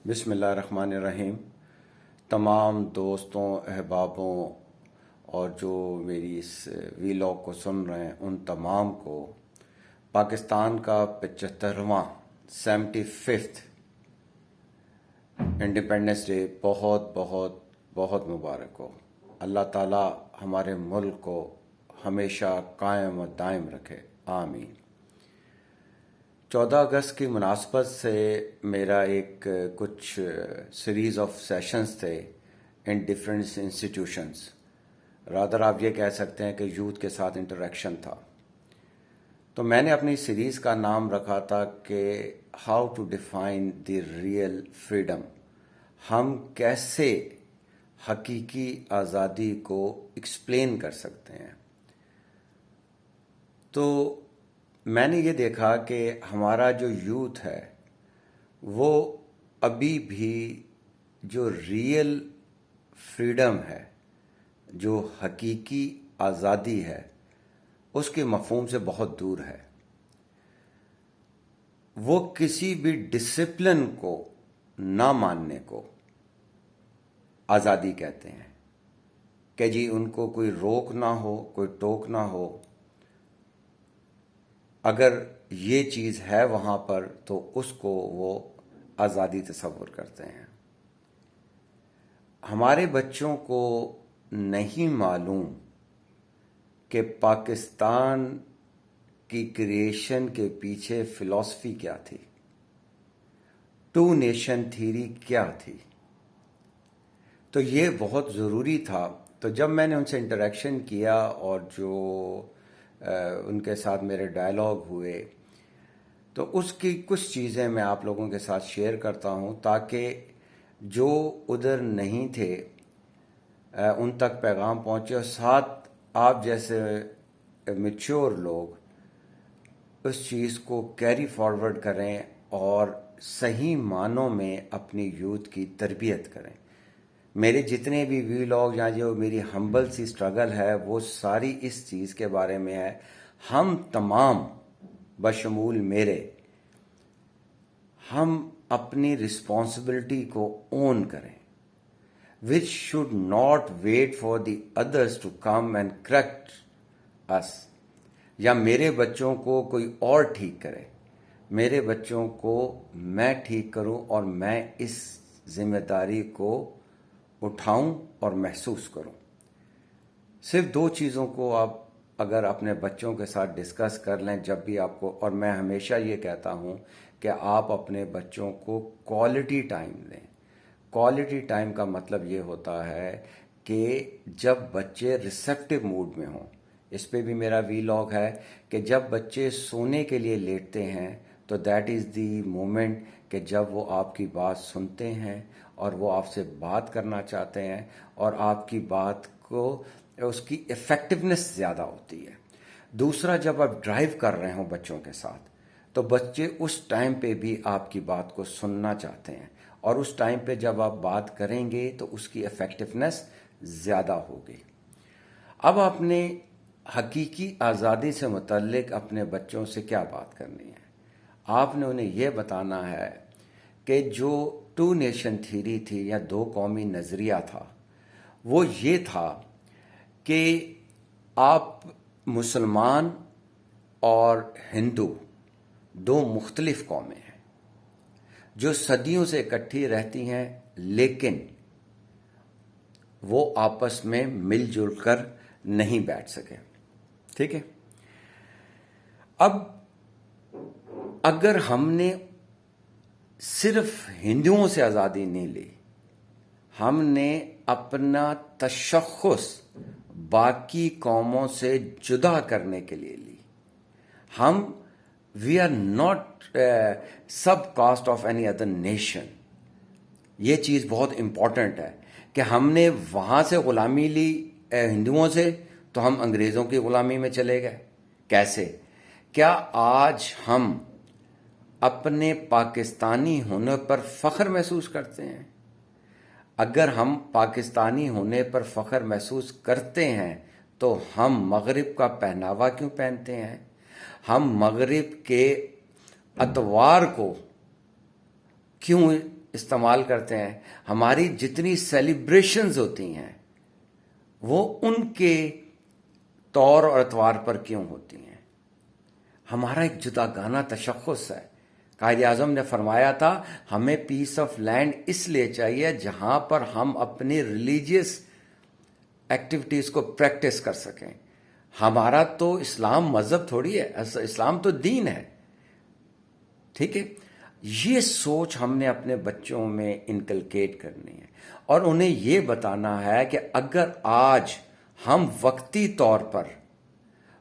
بسم اللہ الرحمن الرحیم۔ تمام دوستوں، احبابوں اور جو میری اس ویلاگ کو سن رہے ہیں ان تمام کو پاکستان کا 75واں 75th انڈیپینڈنس ڈے بہت بہت بہت مبارک ہو۔ اللہ تعالی ہمارے ملک کو ہمیشہ قائم و دائم رکھے، آمین۔ 14 اگست کی مناسبت سے میرا ایک کچھ سیریز آف سیشنز تھے ان ڈفرینٹ انسٹیٹیوشنز، رادر آپ یہ کہہ سکتے ہیں کہ یوتھ کے ساتھ انٹریکشن تھا۔ تو میں نے اپنی سیریز کا نام رکھا تھا کہ how to define the real freedom, ہم کیسے حقیقی آزادی کو ایکسپلین کر سکتے ہیں۔ تو میں نے یہ دیکھا کہ ہمارا جو یوتھ ہے وہ ابھی بھی جو ریئل فریڈم ہے، جو حقیقی آزادی ہے، اس کے مفہوم سے بہت دور ہے۔ وہ کسی بھی ڈسپلن کو نہ ماننے کو آزادی کہتے ہیں کہ جی ان کو کوئی روک نہ ہو، کوئی ٹوک نہ ہو۔ اگر یہ چیز ہے وہاں پر تو اس کو وہ آزادی تصور کرتے ہیں۔ ہمارے بچوں کو نہیں معلوم کہ پاکستان کی کریشن کے پیچھے فلسفی کیا تھی، ٹو نیشن تھیوری کیا تھی۔ تو یہ بہت ضروری تھا۔ تو جب میں نے ان سے انٹریکشن کیا اور جو ان کے ساتھ میرے ڈائلاگ ہوئے تو اس کی کچھ چیزیں میں آپ لوگوں کے ساتھ شیئر کرتا ہوں تاکہ جو ادھر نہیں تھے ان تک پیغام پہنچے، اور ساتھ آپ جیسے میچور لوگ اس چیز کو کیری فارورڈ کریں اور صحیح معنوں میں اپنی یوتھ کی تربیت کریں۔ میرے جتنے بھی ویلاگ یا جو میری ہمبل سی سٹرگل ہے وہ ساری اس چیز کے بارے میں ہے۔ ہم تمام بشمول میرے، ہم اپنی رسپانسبلٹی کو اون کریں، which should not wait for the others to come and correct us، یا میرے بچوں کو کوئی اور ٹھیک کرے۔ میرے بچوں کو میں ٹھیک کروں اور میں اس ذمہ داری کو اٹھاؤں اور محسوس کروں۔ صرف دو چیزوں کو آپ اگر اپنے بچوں کے ساتھ ڈسکس کر لیں جب بھی آپ کو، اور میں ہمیشہ یہ کہتا ہوں کہ آپ اپنے بچوں کو کوالٹی ٹائم دیں۔ کوالٹی ٹائم کا مطلب یہ ہوتا ہے کہ جب بچے ریسیپٹیو موڈ میں ہوں۔ اس پہ بھی میرا ویلاگ ہے کہ جب بچے سونے کے لیے لیٹتے ہیں تو دیٹ از دی مومنٹ کہ جب وہ آپ کی بات سنتے ہیں اور وہ آپ سے بات کرنا چاہتے ہیں، اور آپ کی بات کو اس کی ایفیکٹونیس زیادہ ہوتی ہے۔ دوسرا، جب آپ ڈرائیو کر رہے ہوں بچوں کے ساتھ تو بچے اس ٹائم پہ بھی آپ کی بات کو سننا چاہتے ہیں، اور اس ٹائم پہ جب آپ بات کریں گے تو اس کی ایفیکٹونیس زیادہ ہوگی۔ اب آپ نے حقیقی آزادی سے متعلق اپنے بچوں سے کیا بات کرنی ہے؟ آپ نے انہیں یہ بتانا ہے کہ جو ٹو نیشن تھیوری تھی یا دو قومی نظریہ تھا، وہ یہ تھا کہ آپ مسلمان اور ہندو دو مختلف قومیں ہیں جو صدیوں سے اکٹھی رہتی ہیں، لیکن وہ آپس میں مل جل کر نہیں بیٹھ سکے۔ ٹھیک ہے؟ اب اگر ہم نے صرف ہندوؤں سے آزادی نہیں لی، ہم نے اپنا تشخص باقی قوموں سے جدا کرنے کے لیے لی۔ ہم we are not sub caste of any other nation. یہ چیز بہت امپورٹنٹ ہے کہ ہم نے وہاں سے غلامی لی ہندوؤں سے تو ہم انگریزوں کی غلامی میں چلے گئے۔ کیسے؟ کیا آج ہم اپنے پاکستانی ہونے پر فخر محسوس کرتے ہیں؟ اگر ہم پاکستانی ہونے پر فخر محسوس کرتے ہیں تو ہم مغرب کا پہناوا کیوں پہنتے ہیں؟ ہم مغرب کے اتوار کو کیوں استعمال کرتے ہیں، ہماری جتنی سیلیبریشنز ہوتی ہیں وہ ان کے طور اور اطوار پر کیوں ہوتی ہیں؟ ہمارا ایک جداگانہ تشخص ہے. قائد اعظم نے فرمایا تھا ہمیں پیس آف لینڈ اس لیے چاہیے جہاں پر ہم اپنی ریلیجیس ایکٹیویٹیز کو پریکٹس کر سکیں. ہمارا تو اسلام مذہب تھوڑی ہے، اسلام تو دین ہے. ٹھیک ہے، یہ سوچ ہم نے اپنے بچوں میں انکلکیٹ کرنی ہے اور انہیں یہ بتانا ہے کہ اگر آج ہم وقتی طور پر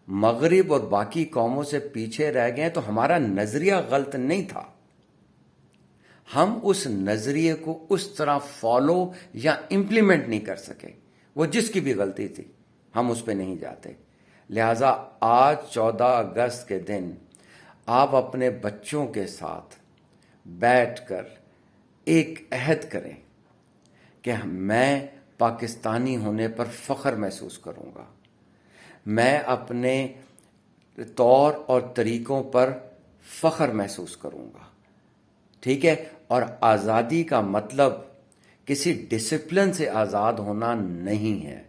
مغرب اور باقی قوموں سے پیچھے رہ گئے تو ہمارا نظریہ غلط نہیں تھا. ہم اس نظریے کو اس طرح فالو یا امپلیمنٹ نہیں کر سکے. وہ جس کی بھی غلطی تھی، ہم اس پہ نہیں جاتے. لہٰذا آج 14 اگست کے دن آپ اپنے بچوں کے ساتھ بیٹھ کر ایک عہد کریں کہ میں پاکستانی ہونے پر فخر محسوس کروں گا، میں اپنے طور اور طریقوں پر فخر محسوس کروں گا. ٹھیک ہے، اور آزادی کا مطلب کسی ڈسپلن سے آزاد ہونا نہیں ہے.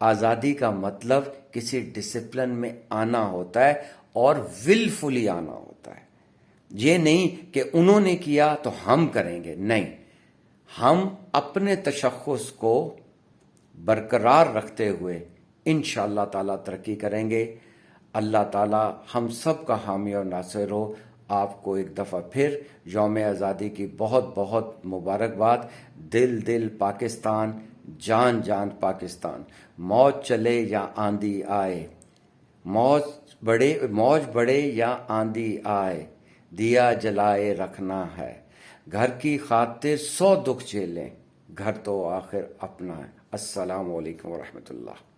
آزادی کا مطلب کسی ڈسپلن میں آنا ہوتا ہے اور ولفلی آنا ہوتا ہے. یہ نہیں کہ انہوں نے کیا تو ہم کریں گے، نہیں. ہم اپنے تشخص کو برقرار رکھتے ہوئے انشاءاللہ تعالیٰ ترقی کریں گے. اللہ تعالیٰ ہم سب کا حامی اور ناصر ہو. آپ کو ایک دفعہ پھر یوم آزادی کی بہت بہت مبارکباد. دل دل پاکستان، جان جان پاکستان. موج چلے یا آندھی آئے، موج بڑھے یا آندھی آئے، دیا جلائے رکھنا ہے. گھر کی خاطر 100 دکھ جھیلیں، گھر تو آخر اپنا ہے. السلام علیکم ورحمۃ اللہ.